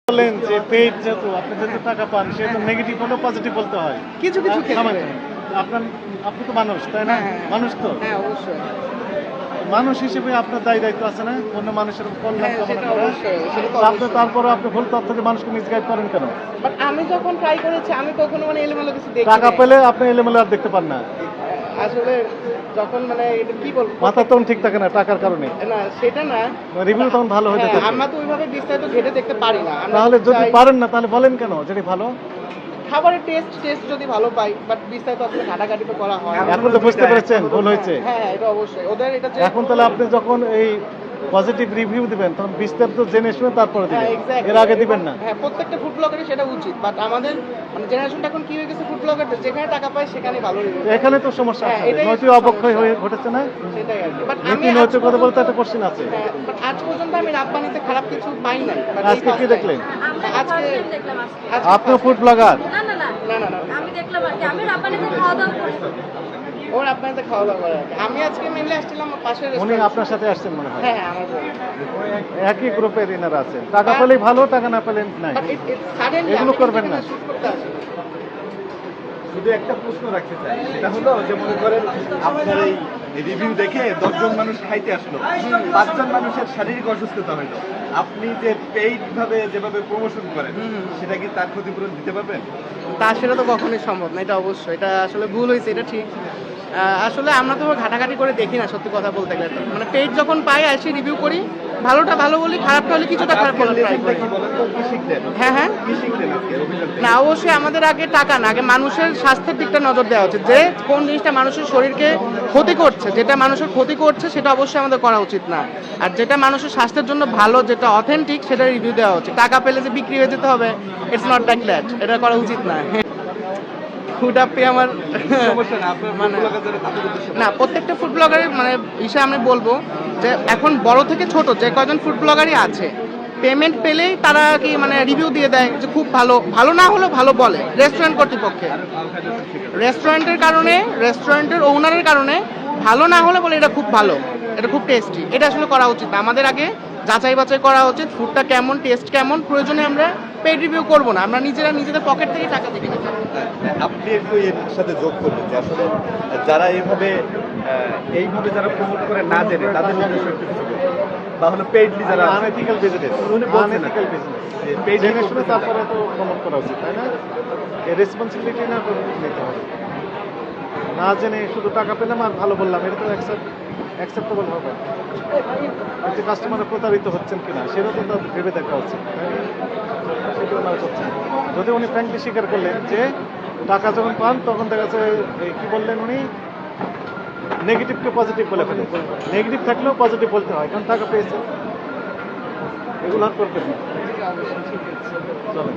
বলেন যে পেইড যেহেতু আপনি যেহেতু টাকা পান সেহেতু নেগেটিভ হলেও পজিটিভ বলতে হয়। কিছু কিছু ক্ষেত্রে। আপনার আপনি তো মানুষ তাই না? হ্যাঁ, মানুষ তো হ্যাঁ অবশ্যই। মানুষ হিসেবে আপনার দায়িত্ব আছে না অন্য মানুষের কল্যাণ হ্যাঁ, কামনা সেটা করা। অবশ্যই, সেটা তো আপনি অবশ্যই। তারপরে আপনি ভুল তথ্য দিয়ে মানুষকে মিসগাইড করেন কেন? বাট আমি যখন ট্রাই করেছি আমি কখনো মানে এলোমেলো কিছু দেখি টাকা নাই। পেলে আপনি এলোমেলো আর দেখতে পান না। আসলে যখন মানে এটা কি বলবো, মাথা তখন ঠিক থাকে না টাকার কারণে। না সেটা না। রিভিউ তখন ভালো হতে হ্যাঁ, থাকে। আমরা তো ওইভাবে বিস্তারিত ঘেঁটে দেখতে পারি না। আমরা তাহলে যদি চাই পারেন না তাহলে বলেন কেন যেটি ভালো? খাবারের টেস্ট যদি ভালো পাই, বাট বিস্তারিত আসলে ঘাটাঘাটি তো করা হয় না। এখন তো বুঝতে পেরেছেন ভুল হয়েছে। হ্যাঁ, এটা অবশ্যই। ওদের এটা যে এখন তাহলে আপনি যখন এই পজিটিভ রিভিউ দিবেন তখন বিস্তারিত জেনে শুনে তারপরে হ্যাঁ, দিবেন, exactly। এর আগে দিবেন না। হ্যাঁ, প্রত্যেকটা ফুড ব্লগারই সেটা উচিত। বাট আমাদের মানে জেনারেশনটা এখন কি হয়ে গেছে, ফুড ব্লগারদের যেখানে টাকা পায় সেখানে ভালো রিভিউ। এখানে তো সমস্যা হ্যাঁ, আছে, এটাই নৈতিক সমস্যা। অবক্ষয় হয়ে ঘটেছে না? সেটাই আর কি। বাট আমি নীতি আজ নৈতিকতা বলতে পর্যন্ত একটা কোশ্চেন আছে। হ্যাঁ, বাট আজ পর্যন্ত আমি রাব্বানিতে খারাপ কিছু পাই নাই। বাট এই আজকে কি first time। দেখলেন? আমরা আজকে ফার্স্ট টাইম দেখলাম আজকে। আপনিও first ফুড time। ব্লগার? না না না না, না, না। আমি দেখলাম আর কি, আমি রাব্বানিতে খাওয়া দাওয়া করছি। ওর আপনাদের খাওয়া দাওয়া করে আর কি। আমি আজকে মেনলি আসছিলাম পাশের উনি রেস্টুরেন্ট। আপনার সাথে আসছেন মনে হয়। হ্যাঁ, হ্যাঁ, আমার বোন। একই গ্রুপের ইনারা আছেন, টাকা পেলেই ভালো, টাকা না পেলে নাই। বাট সাডেনলি এগুলো করবেন না। শুট করতে আসি। শুধু একটা প্রশ্ন রাখতে চাই, সেটা হলো যে মনে করেন আপনার এই রিভিউ দেখে 10 জন মানুষ খাইতে আসলো, 5 জন মানুষের শারীরিক অসুস্থতা হলো, আপনি যে পেইড ভাবে যেভাবে প্রমোশন করেন সেটা কি তার ক্ষতিপূরণ দিতে পারবেন? তা সেটা তো কখনোই সম্ভব না, এটা অবশ্যই। এটা আসলে ভুল হয়েছে, এটা ঠিক। আসলে আমরা তো ঘাটাঘাটি করে দেখি না, সত্যি কথা বলতে গেলে। মানে পেজ যখন পাই আসি রিভিউ করি, ভালোটা ভালো বলি, খারাপটা হলে কিছুটা খারাপ বলার ট্রাই লেসনটা করি। কি বলেন তো, কি শিখলেন? হ্যাঁ, হ্যাঁ। কি শিখলেন আজকে অভিযান থেকে? না, অবশ্যই আমাদের আগে টাকা না, আগে মানুষের স্বাস্থ্যের দিকটা নজর দেওয়া উচিত। যে কোন জিনিসটা মানুষের শরীরকে ক্ষতি করছে, যেটা মানুষের ক্ষতি করছে সেটা অবশ্যই আমাদের করা উচিত না। আর যেটা মানুষের স্বাস্থ্যের জন্য ভালো, যেটা অথেন্টিক, সেটা রিভিউ দেওয়া উচিত। টাকা পেলে যে বিক্রি হয়ে যেতে হবে, ইটস নট লাইক দ্যাট। এটা করা উচিত না। ফুড আপে আমার সমস্যা না, আপনার মানে ব্লগার যারা তাদের উদ্দেশ্যে না, প্রত্যেকটা ফুড ব্লগারের মানে হিসাবে আমি বলবো যে এখন বড় থেকে ছোট যে কয়জন ফুড ব্লগারই আছে, পেমেন্ট পেলেই তারা কি মানে রিভিউ দিয়ে দেয় যে খুব ভালো, ভালো না হলেও ভালো বলে রেস্টুরেন্ট কর্তৃপক্ষে। রেস্টুরেন্টের ওনারের কারণে ভালো না হলে বলে এটা খুব ভালো, এটা খুব টেস্টি। এটা আসলে করা উচিত না। আমাদের আগে যাচাই বাছাই করা উচিত, ফুডটা কেমন, টেস্ট কেমন। প্রয়োজনে আমরা পেড রিভিউ করবো না, আমরা নিজেরা নিজেদের পকেট থেকে টাকা দিয়ে কিনে খাবো। আপনি একটু এর সাথে যোগ করবেন যে আসলে যারা এইভাবে যারা প্রমোট করে না জেনে তাদের উদ্দেশ্য একটু কিছু বলুন। বা হলো পেইডলি যারা আনএথিক্যাল বিজনেস, উনি বলছেন আনএথিক্যাল বিজনেস। যে পেইড জেনে শুনে তারপরে তো প্রমোট করা উচিত, তাই না? এই রেসপন্সিবিলিটি না করে নিতে হবে। না জেনে শুধু টাকা পেলাম আর ভালো বললাম, এটা তো অ্যাকসেপ্টেবল হবে না। এতে কাস্টমার প্রতারিত হচ্ছেন কিনা সেটা তো তার ভেবে দেখা উচিত, তাই না? সেটা ওনারা করছেন। যদি উনি ফ্র্যাঙ্কলি স্বীকার করলেন যে টাকা যখন পান তখন দেখা যাচ্ছে এই কি বললেন উনি, নেগেটিভকে পজিটিভ বলে ফেলে। নেগেটিভ থাকলেও পজিটিভ বলতে হয়, কারণ টাকা পেয়েছেন। এগুলো আর করবেন না। চলেন।